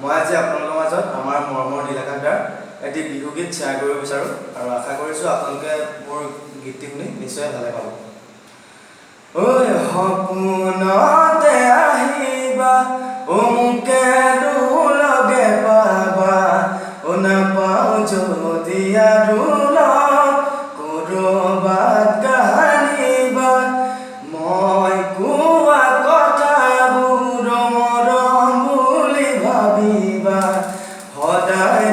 মই আজি আপোনালোকৰ মাজত আমাৰ মৰমৰ নীলকান্তাৰ এটি বিহু গীত শ্বেয়াৰ কৰিব বিচাৰোঁ আৰু আশা কৰিছোঁ আপোনালোকে মোৰ গীতটি শুনি নিশ্চয় ভালে পাব। ঐ সপোনতে আহিবা মোকে লগে পাবা নাপাওঁ যদি আৰু ক'ৰবাত কাহানিবা মই কোৱা কথাবোৰ মৰম বুলি ভাবিবা সদায়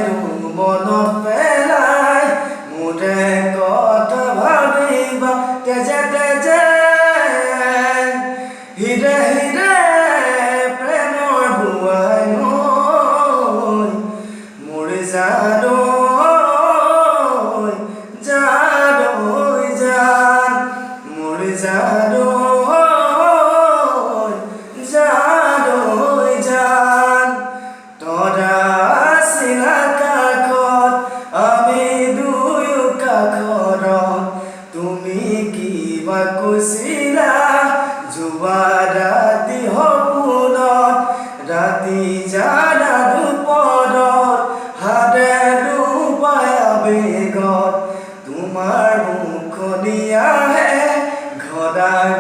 মনত পেলাই মোৰে কথা ভাবিবা তেজে তেজে হিৰে হিৰে প্ৰেমৰ বুৱাই নৈ মোৰ জানৈ জানৈ জান মোৰ জানৈ জানৈ জান তৰা আছিলা কাষত আমি দুয়ো কাষৰত তুমি কিবা কৈছিলা যোৱা ৰাতি সপোনত ৰাতি জানা দুপৰত হাতে ডুবাই আবেগত তোমাৰ মুখনিয়াহে ঘনাই